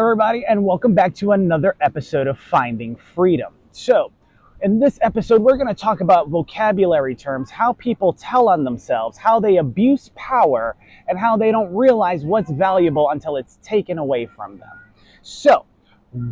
everybody, and welcome back to another episode of Finding Freedom. So, in this episode, we're going to talk about vocabulary terms, how people tell on themselves, how they abuse power, and how they don't realize what's valuable until it's taken away from them. So,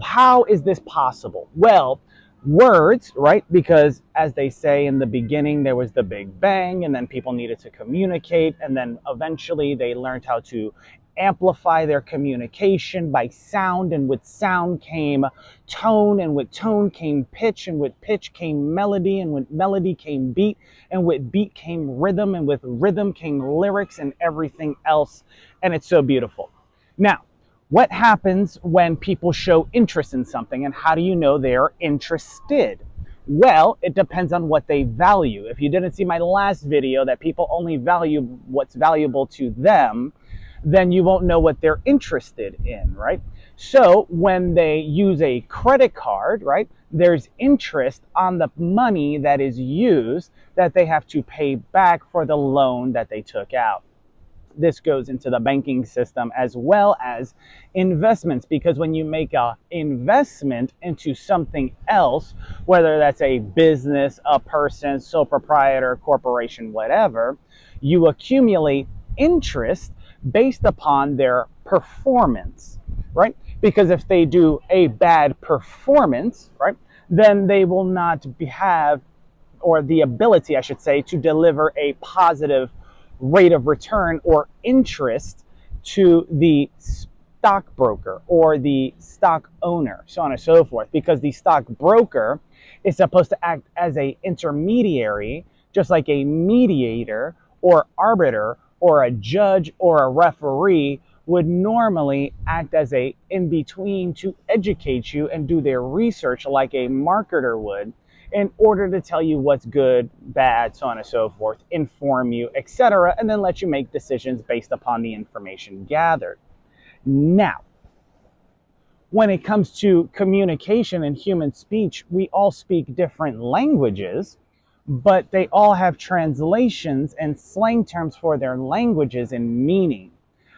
how is this possible? Well, words, right? Because as they say in the beginning, there was the Big Bang, and then people needed to communicate, and then eventually they learned how to amplify their communication by sound, and with sound came tone, and with tone came pitch, and with pitch came melody, and with melody came beat, and with beat came rhythm, and with rhythm came lyrics and everything else. And it's so beautiful. Now, what happens when people show interest in something, and how do you know they're interested? Well, it depends on what they value. If you didn't see my last video that people only value what's valuable to them, then you won't know what they're interested in, right? So when they use a credit card, right, there's interest on the money that is used that they have to pay back for the loan that they took out. This goes into the banking system as well as investments, because when you make an investment into something else, whether that's a business, a person, sole proprietor, corporation, whatever, you accumulate interest based upon their performance, right? Because if they do a bad performance, right, then they will not have, or the ability, I should say, to deliver a positive rate of return or interest to the stockbroker or the stock owner, so on and so forth, because the stockbroker is supposed to act as an intermediary, just like a mediator or arbiter or a judge or a referee would normally act as a in-between to educate you and do their research like a marketer would, in order to tell you what's good, bad, so on and so forth, inform you, etc., and then let you make decisions based upon the information gathered. Now, when it comes to communication and human speech, we all speak different languages, but they all have translations and slang terms for their languages and meaning.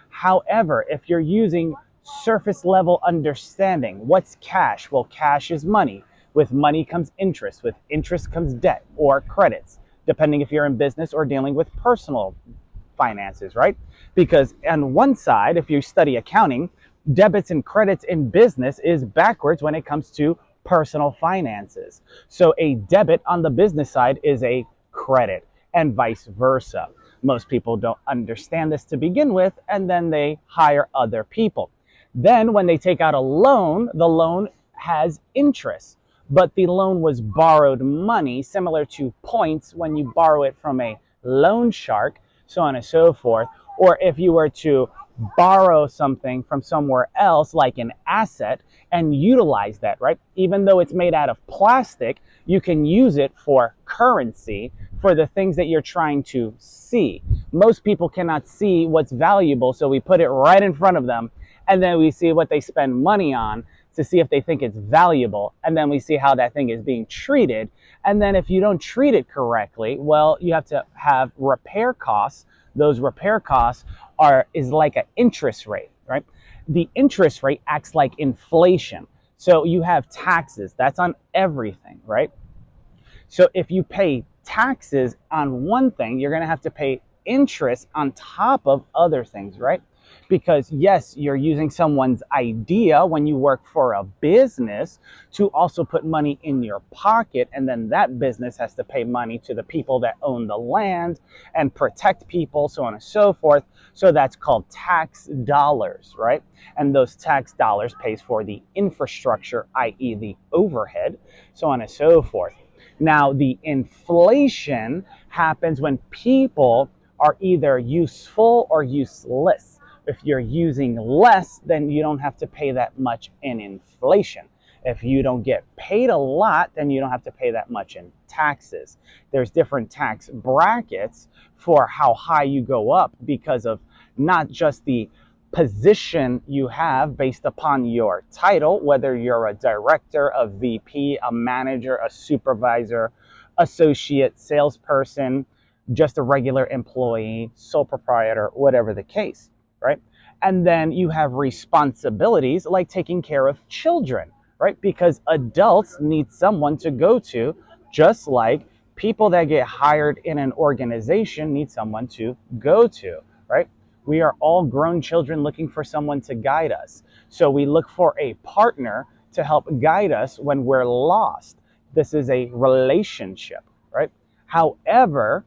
However, if you're using surface level understanding, what's cash? Well, cash is money. With money comes interest. With interest comes debt or credits, depending if you're in business or dealing with personal finances, right? Because on one side, if you study accounting, debits and credits in business is backwards when it comes to personal finances. So a debit on the business side is a credit, and vice versa. Most people don't understand this to begin with, and then they hire other people. Then when they take out a loan, the loan has interest, but the loan was borrowed money, similar to points when you borrow it from a loan shark, so on and so forth. Or if you were to borrow something from somewhere else, like an asset, and utilize that, right? Even though it's made out of plastic, you can use it for currency for the things that you're trying to see. Most people cannot see what's valuable, so we put it right in front of them, and then we see what they spend money on to see if they think it's valuable, and then we see how that thing is being treated. And then if you don't treat it correctly, well, you have to have repair costs. Those repair costs is like an interest rate, right? The interest rate acts like inflation. So you have taxes, that's on everything, right? So if you pay taxes on one thing, you're going to have to pay interest on top of other things, right? Because yes, you're using someone's idea when you work for a business to also put money in your pocket, and then that business has to pay money to the people that own the land and protect people, so on and so forth. So that's called tax dollars, right? And those tax dollars pays for the infrastructure, i.e. the overhead, so on and so forth. Now, the inflation happens when people are either useful or useless. If you're using less, then you don't have to pay that much in inflation. If you don't get paid a lot, then you don't have to pay that much in taxes. There's different tax brackets for how high you go up because of not just the position you have based upon your title, whether you're a director, a VP, a manager, a supervisor, associate, salesperson, just a regular employee, sole proprietor, whatever the case, right? And then you have responsibilities like taking care of children, right? Because adults need someone to go to, just like people that get hired in an organization need someone to go to, right? We are all grown children looking for someone to guide us. So we look for a partner to help guide us when we're lost. This is a relationship, right? However,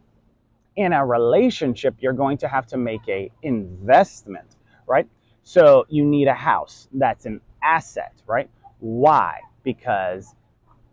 in a relationship, you're going to have to make a investment, right? So you need a house. That's an asset, right? Why? Because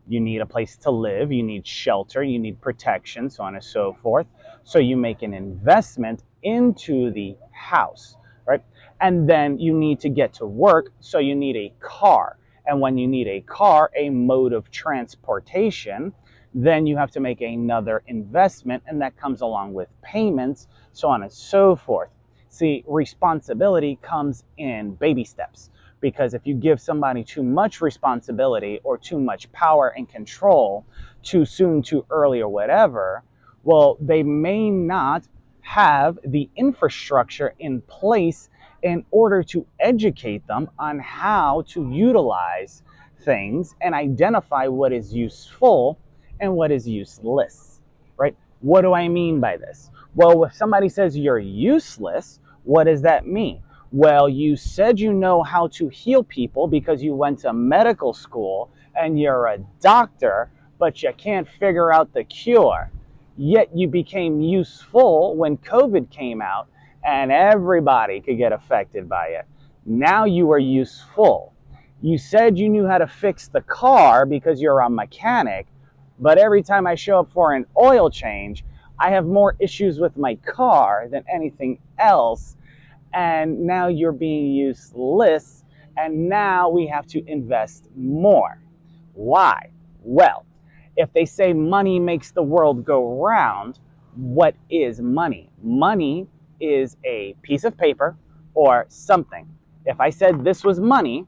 you need a place to live, you need shelter, you need protection, so on and so forth. So you make an investment into the house, right? And then you need to get to work, so you need a car. And when you need a car, a mode of transportation, then you have to make another investment, and that comes along with payments, so on and so forth. See, responsibility comes in baby steps, because if you give somebody too much responsibility or too much power and control too soon, too early, or whatever, well, they may not have the infrastructure in place in order to educate them on how to utilize things and identify what is useful and what is useless, right? What do I mean by this? Well, if somebody says you're useless, what does that mean? Well, you said you know how to heal people because you went to medical school and you're a doctor, but you can't figure out the cure. Yet you became useful when COVID came out and everybody could get affected by it. Now you are useful. You said you knew how to fix the car because you're a mechanic, but every time I show up for an oil change, I have more issues with my car than anything else. And now you're being useless, and now we have to invest more. Why? Well, if they say money makes the world go round, what is money? Money is a piece of paper or something. If I said this was money,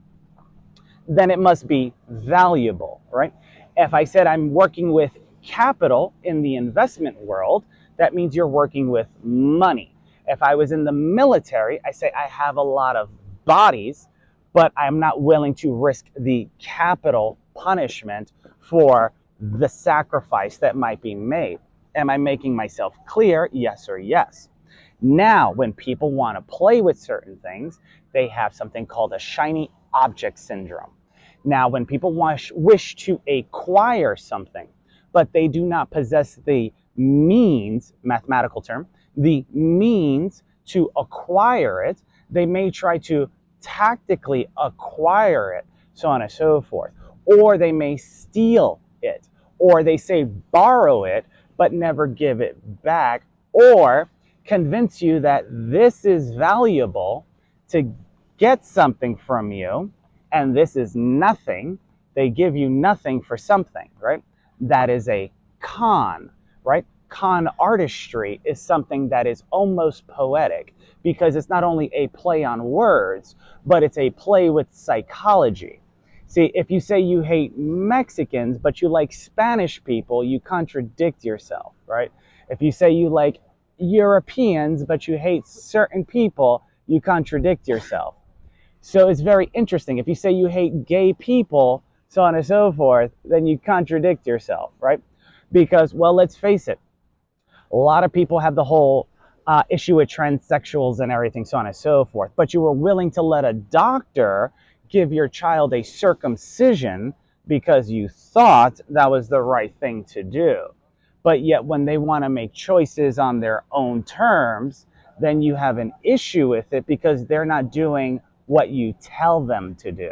then it must be valuable, right? If I said I'm working with capital in the investment world, that means you're working with money. If I was in the military, I say I have a lot of bodies, but I'm not willing to risk the capital punishment for the sacrifice that might be made. Am I making myself clear? Yes or yes. Now, when people want to play with certain things, they have something called a shiny object syndrome. Now, when people wish to acquire something, but they do not possess the means, mathematical term, the means to acquire it, they may try to tactically acquire it, so on and so forth. Or they may steal it, or they say borrow it, but never give it back, or convince you that this is valuable to get something from you, and this is nothing. They give you nothing for something, right? That is a con, right? Con artistry is something that is almost poetic because it's not only a play on words, but it's a play with psychology. See, if you say you hate Mexicans, but you like Spanish people, you contradict yourself, right? If you say you like Europeans, but you hate certain people, you contradict yourself. So it's very interesting. If you say you hate gay people, so on and so forth, then you contradict yourself, right? Because, well, let's face it, a lot of people have the whole issue with transsexuals and everything, so on and so forth. But you were willing to let a doctor give your child a circumcision because you thought that was the right thing to do. But yet when they want to make choices on their own terms, then you have an issue with it because they're not doing what you tell them to do.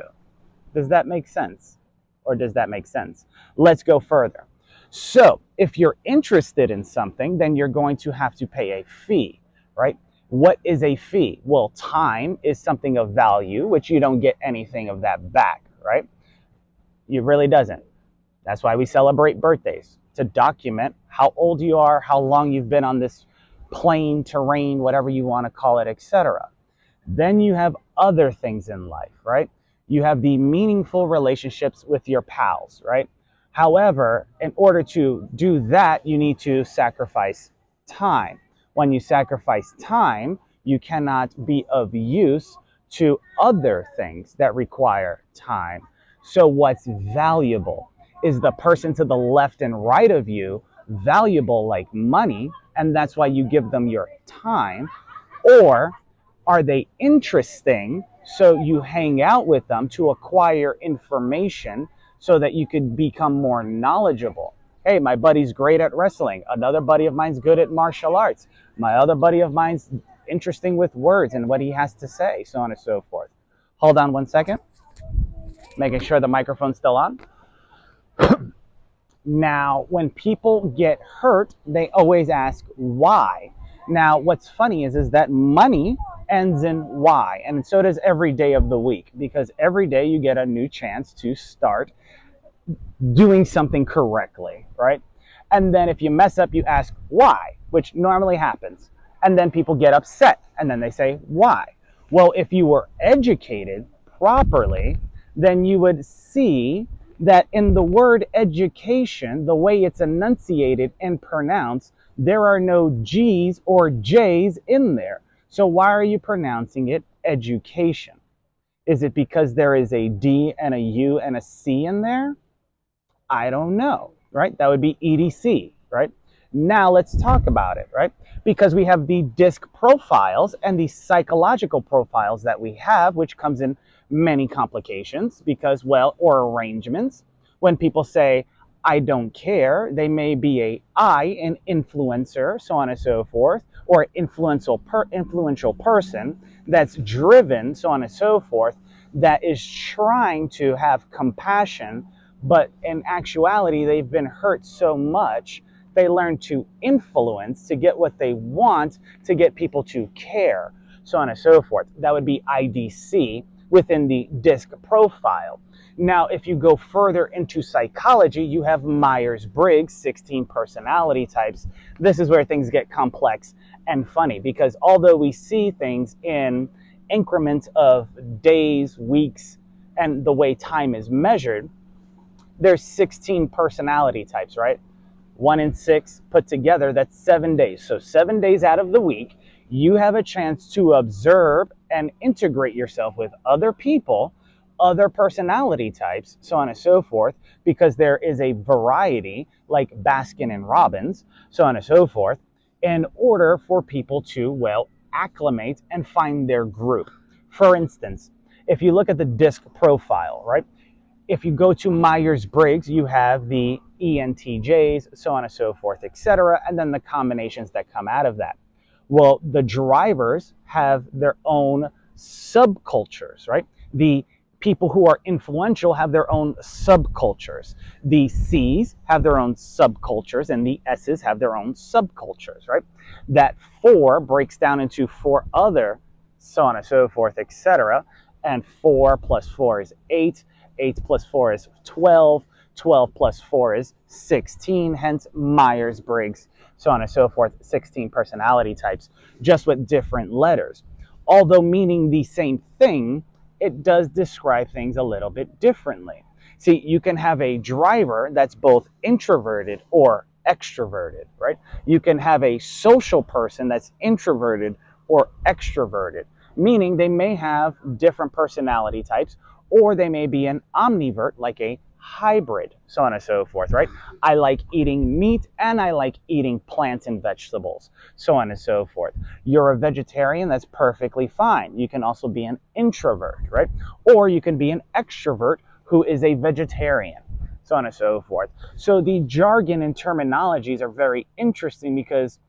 Does that make sense? Or does that make sense? Let's go further. So if you're interested in something, then you're going to have to pay a fee, right? What is a fee? Well, time is something of value, which you don't get anything of that back, right? It really doesn't. That's why we celebrate birthdays, to document how old you are, how long you've been on this plane, terrain, whatever you want to call it, etc. Then you have other things in life, right? You have the meaningful relationships with your pals, right? However, in order to do that, you need to sacrifice time. When you sacrifice time, You cannot be of use to other things that require time. So what's valuable? Is the person to the left and right of you valuable like money, and that's why you give them your time? Or are they interesting so you hang out with them to acquire information so that you could become more knowledgeable? Hey, my buddy's great at wrestling. Another buddy of mine's good at martial arts. My other buddy of mine's interesting with words and what he has to say, so on and so forth. Hold on one second. Making sure the microphone's still on. Now, when people get hurt, they always ask why. Now, what's funny is that money ends in Y, and so does every day of the week, because every day you get a new chance to start doing something correctly, right? And then if you mess up, you ask why, which normally happens. And then people get upset, and then they say why. Well, if you were educated properly, then you would see that in the word education, the way it's enunciated and pronounced, there are no G's or J's in there. So why are you pronouncing it education? Is it because there is a D and a U and a C in there? I don't know, right? That would be EDC, right? Now let's talk about it, right? Because we have the disc profiles and the psychological profiles that we have, which comes in many complications because, well, or arrangements. When people say, I don't care, they may be an influencer, so on and so forth, or influential person that's driven, so on and so forth, that is trying to have compassion, but in actuality, they've been hurt so much, they learn to influence to get what they want, to get people to care, so on and so forth. That would be IDC within the DISC profile. Now, if you go further into psychology, you have Myers-Briggs, 16 personality types. This is where things get complex and funny, because although we see things in increments of days, weeks, and the way time is measured, there's 16 personality types, right? 1 in 6 put together, that's 7 days. So 7 days out of the week, you have a chance to observe and integrate yourself with other people, other personality types, so on and so forth, because there is a variety, like Baskin and Robbins, so on and so forth, in order for people to, well, acclimate and find their group. For instance, if you look at the DISC profile, right? If you go to Myers-Briggs, you have the ENTJs, so on and so forth, etc., and then the combinations that come out of that. Well, the drivers have their own subcultures, right? The people who are influential have their own subcultures. The C's have their own subcultures, and the S's have their own subcultures, right? That 4 breaks down into 4 other, so on and so forth, etc., and 4 plus 4 is 8. 8 plus 4 is 12. 12 plus 4 is 16, hence Myers-Briggs, so on and so forth, 16 personality types, just with different letters. Although meaning the same thing, it does describe things a little bit differently. See, you can have a driver that's both introverted or extroverted, right? You can have a social person that's introverted or extroverted, meaning they may have different personality types, or they may be an omnivert, like a hybrid, so on and so forth, right? I like eating meat and I like eating plants and vegetables, so on and so forth. You're a vegetarian, that's perfectly fine. You can also be an introvert, right? Or you can be an extrovert who is a vegetarian, so on and so forth. So the jargon and terminologies are very interesting because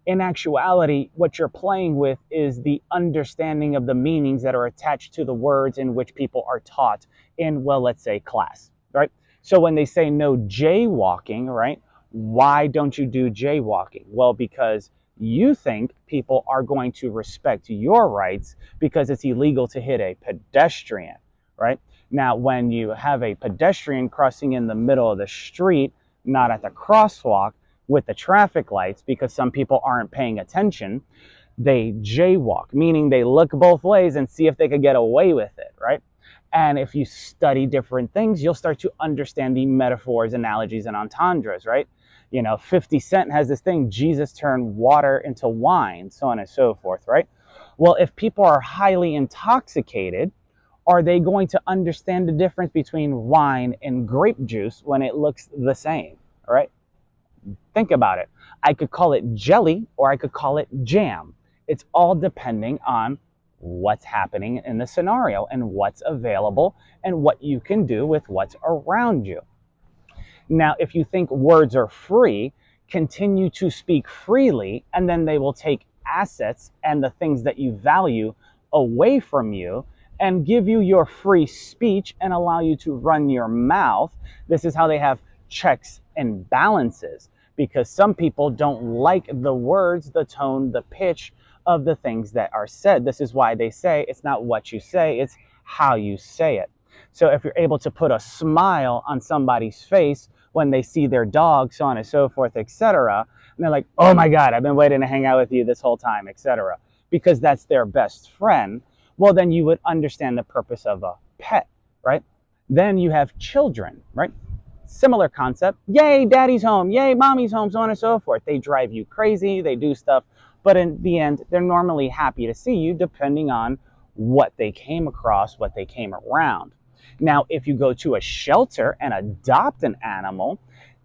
in actuality, what you're playing with is the understanding of the meanings that are attached to the words in which people are taught in, well, let's say class, right? So when they say no jaywalking, right? Why don't you do jaywalking? Well, because you think people are going to respect your rights because it's illegal to hit a pedestrian, right? Now, when you have a pedestrian crossing in the middle of the street, not at the crosswalk, with the traffic lights, because some people aren't paying attention, they jaywalk, meaning they look both ways and see if they could get away with it, right? And if you study different things, you'll start to understand the metaphors, analogies, and entendres, right? You know, 50 Cent has this thing, Jesus turned water into wine, so on and so forth, right? Well, if people are highly intoxicated, are they going to understand the difference between wine and grape juice when it looks the same? All right? Think about it. I could call it jelly or I could call it jam. It's all depending on what's happening in the scenario and what's available and what you can do with what's around you. Now, if you think words are free, continue to speak freely, and then they will take assets and the things that you value away from you and give you your free speech and allow you to run your mouth. This is how they have checks and balances, because some people don't like the words, the tone, the pitch of the things that are said. This is why they say it's not what you say, it's how you say it. So if you're able to put a smile on somebody's face when they see their dog, so on and so forth, etc., and they're like, oh my God, I've been waiting to hang out with you this whole time, etc., because that's their best friend, well, then you would understand the purpose of a pet, right? Then you have children, right? Similar concept. Yay, daddy's home. Yay, mommy's home, so on and so forth. They drive you crazy. They do stuff. But in the end, they're normally happy to see you depending on what they came across, what they came around. Now, if you go to a shelter and adopt an animal,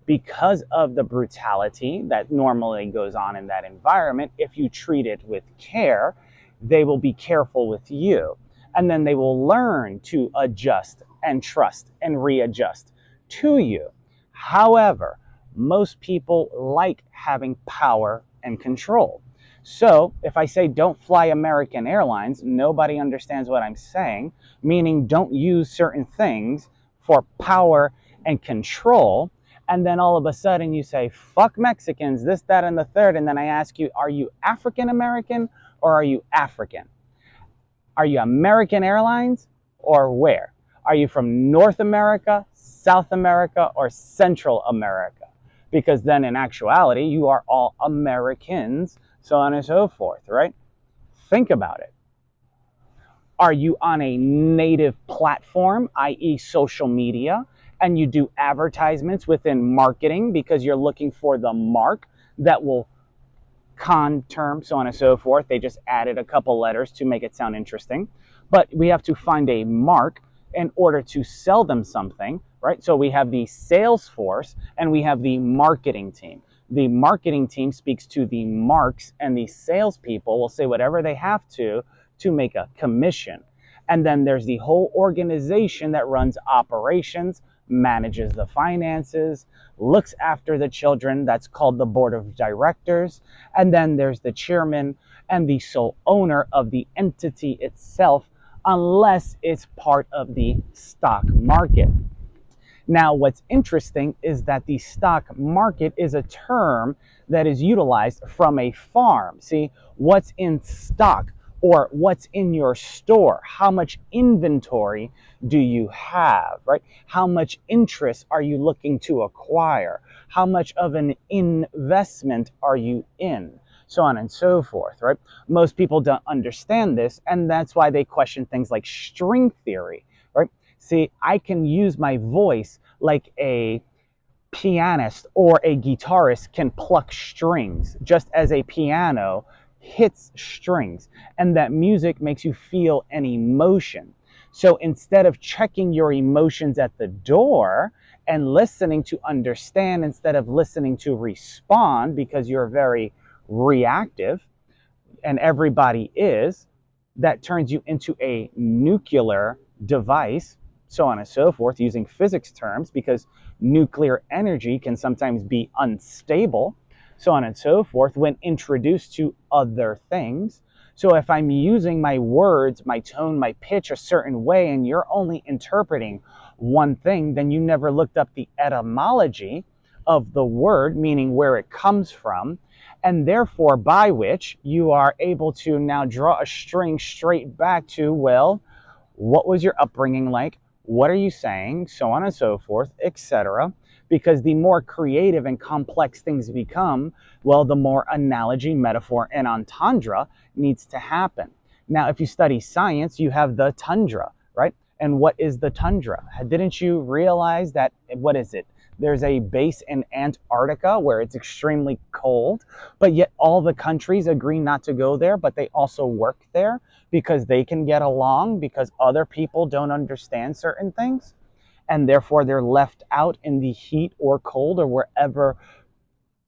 because of the brutality that normally goes on in that environment, if you treat it with care, they will be careful with you. And then they will learn to adjust and trust and readjust to you. However, most people like having power and control. So if I say don't fly American Airlines, nobody understands what I'm saying, meaning don't use certain things for power and control. And then all of a sudden you say, fuck Mexicans, this, that, and the third. And then I ask you, are you African American or are you African? Are you American Airlines or where? Are you from North America, South America, or Central America? Because then in actuality, you are all Americans, so on and so forth, right? Think about it. Are you on a native platform, i.e. social media, and you do advertisements within marketing because you're looking for the mark that will term, so on and so forth. They just added a couple letters to make it sound interesting. But we have to find a mark in order to sell them something, right? So we have the sales force and we have the marketing team. The marketing team speaks to the marks and the salespeople will say whatever they have to make a commission. And then there's the whole organization that runs operations, manages the finances, looks after the children. That's called the board of directors. And then there's the chairman and the sole owner of the entity itself, unless it's part of the stock market. Now, what's interesting is that the stock market is a term that is utilized from a farm. See, what's in stock or what's in your store? How much inventory do you have, right? How much interest are you looking to acquire? How much of an investment are you in? So on and so forth, right? Most people don't understand this, and that's why they question things like string theory, right? See, I can use my voice like a pianist or a guitarist can pluck strings, just as a piano hits strings, and that music makes you feel an emotion. So instead of checking your emotions at the door and listening to understand instead of listening to respond, because you're very reactive, and everybody is, that turns you into a nuclear device, so on and so forth, using physics terms, because nuclear energy can sometimes be unstable, so on and so forth, when introduced to other things. So if I'm using my words, my tone, my pitch a certain way, and you're only interpreting one thing, then you never looked up the etymology of the word, meaning where it comes from, and therefore by which you are able to now draw a string straight back to, well, what was your upbringing like? What are you saying? So on and so forth, etc. Because the more creative and complex things become, well, the more analogy, metaphor, and entendre needs to happen. Now, if you study science, you have the tundra, right? And what is the tundra? Didn't you realize that, what is it? There's a base in Antarctica where it's extremely cold, but yet all the countries agree not to go there, but they also work there because they can get along, because other people don't understand certain things, and therefore they're left out in the heat or cold or wherever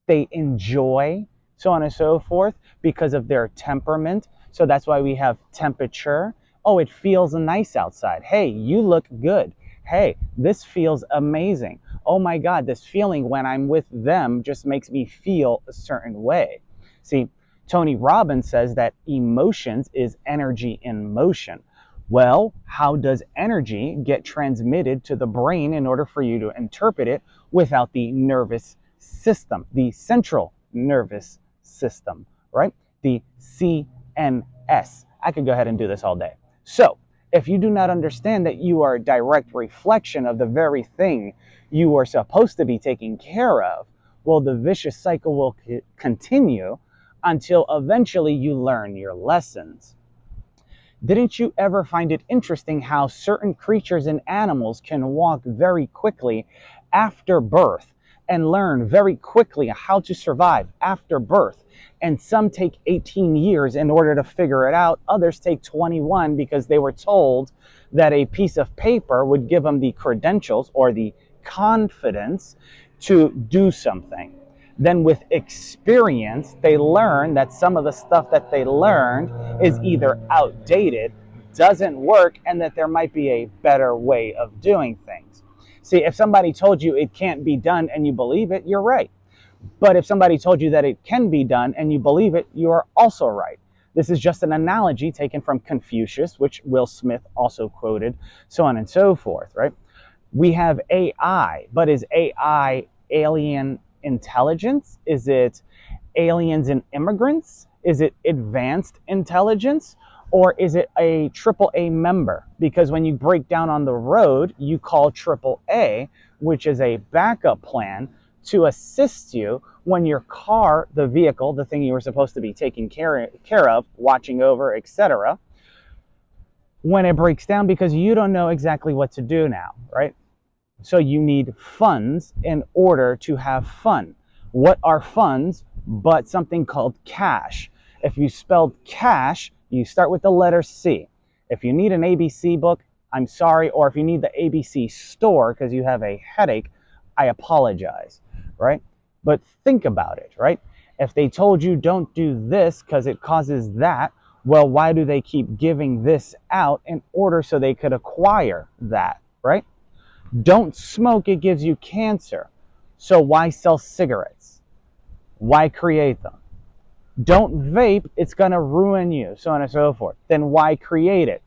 they enjoy, so on and so forth, because of their temperament. So that's why we have temperature. Oh, it feels nice outside. Hey, you look good. Hey, this feels amazing. Oh my God, this feeling when I'm with them just makes me feel a certain way. See, Tony Robbins says that emotions is energy in motion. Well, how does energy get transmitted to the brain in order for you to interpret it without the nervous system, the central nervous system, right? The CNS. I could go ahead and do this all day. So, if you do not understand that you are a direct reflection of the very thing you are supposed to be taking care of, well, the vicious cycle will continue until eventually you learn your lessons. Didn't you ever find it interesting how certain creatures and animals can walk very quickly after birth and learn very quickly how to survive after birth? And some take 18 years in order to figure it out. Others take 21 because they were told that a piece of paper would give them the credentials or the confidence to do something. Then with experience, they learn that some of the stuff that they learned is either outdated, doesn't work, and that there might be a better way of doing things. See, if somebody told you it can't be done and you believe it, you're right. But if somebody told you that it can be done and you believe it, you are also right. This is just an analogy taken from Confucius, which Will Smith also quoted, so on and so forth, right? We have AI, but is AI alien intelligence? Is it aliens and immigrants? Is it advanced intelligence? Or is it a AAA member? Because when you break down on the road, you call AAA, which is a backup plan to assist you when your car, the vehicle, the thing you were supposed to be taking care of, watching over, etc., when it breaks down because you don't know exactly what to do now, right? So you need funds in order to have fun. What are funds but something called cash? If you spelled cash, you start with the letter C. If you need an ABC book, I'm sorry, or if you need the ABC store because you have a headache, I apologize, right? But think about it, right? If they told you don't do this because it causes that, well, why do they keep giving this out in order so they could acquire that, right? Don't smoke, it gives you cancer. So why sell cigarettes? Why create them? Don't vape, it's going to ruin you, so on and so forth. Then why create it?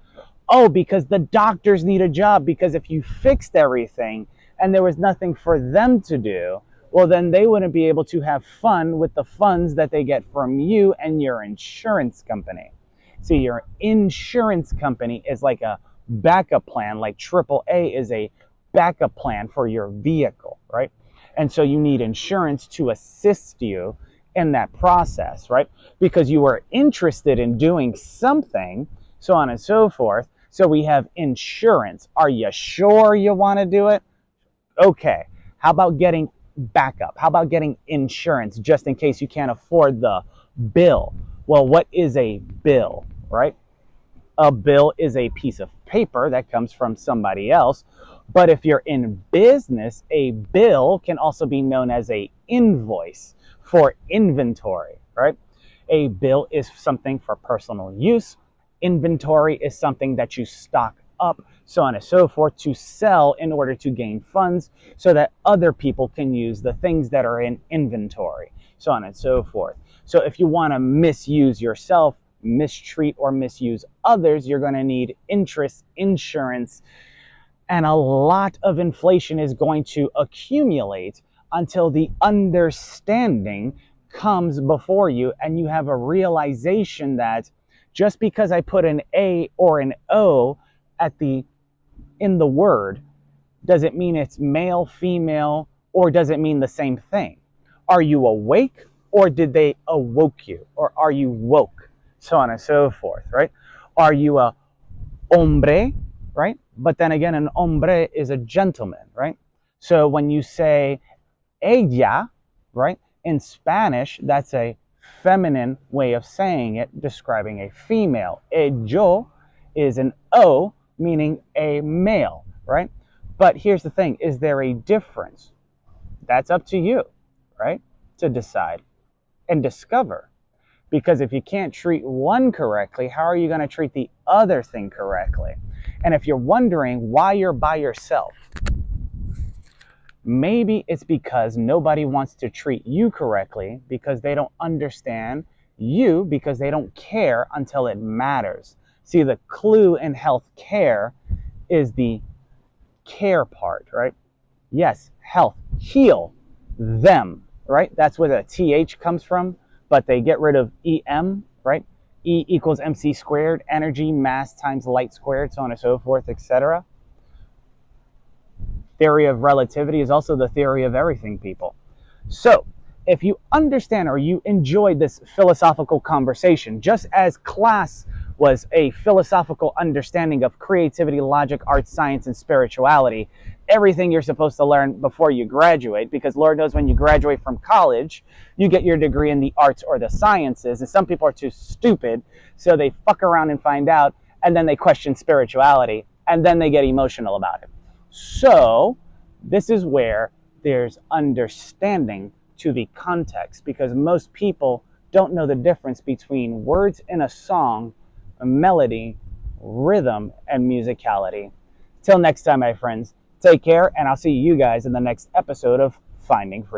Oh, because the doctors need a job, because if you fixed everything and there was nothing for them to do, well, then they wouldn't be able to have fun with the funds that they get from you and your insurance company. See, your insurance company is like a backup plan, like AAA is a backup plan for your vehicle, right? And so you need insurance to assist you in that process, right? Because you are interested in doing something, so on and so forth. So we have insurance. Are you sure you want to do it? Okay. How about getting backup? How about getting insurance just in case you can't afford the bill? Well, what is a bill, right? A bill is a piece of paper that comes from somebody else. But if you're in business, a bill can also be known as an invoice for inventory, right? A bill is something for personal use. Inventory is something that you stock up, so on and so forth, to sell in order to gain funds so that other people can use the things that are in inventory, so on and so forth. So if you want to misuse yourself, mistreat or misuse others, you're going to need interest, insurance, and a lot of inflation is going to accumulate until the understanding comes before you and you have a realization that just because I put an A or an O in the word, does it mean it's male, female, or does it mean the same thing? Are you awake or did they awoke you? Or are you woke? So on and so forth, right? Are you a hombre, right? But then again, an hombre is a gentleman, right? So when you say ella, right, in Spanish, that's a feminine way of saying it, describing a female. Ello is an O, meaning a male, right? But here's the thing, is there a difference? That's up to you, right, to decide and discover. Because if you can't treat one correctly, how are you going to treat the other thing correctly? And if you're wondering why you're by yourself, maybe it's because nobody wants to treat you correctly because they don't understand you, because they don't care until it matters. See, the clue in health care is the care part, right? Yes, health, heal them, right? That's where the TH comes from, but they get rid of EM, right? E equals MC squared, energy, mass times light squared, so on and so forth, etc. Theory of relativity is also the theory of everything, people. So, if you understand or you enjoyed this philosophical conversation, just as class was a philosophical understanding of creativity, logic, art, science, and spirituality, everything you're supposed to learn before you graduate, because Lord knows when you graduate from college, you get your degree in the arts or the sciences, and some people are too stupid, so they fuck around and find out, and then they question spirituality, and then they get emotional about it. So, this is where there's understanding to the context, because most people don't know the difference between words in a song, melody, rhythm, and musicality. Till next time, my friends, take care, and I'll see you guys in the next episode of Finding Freedom.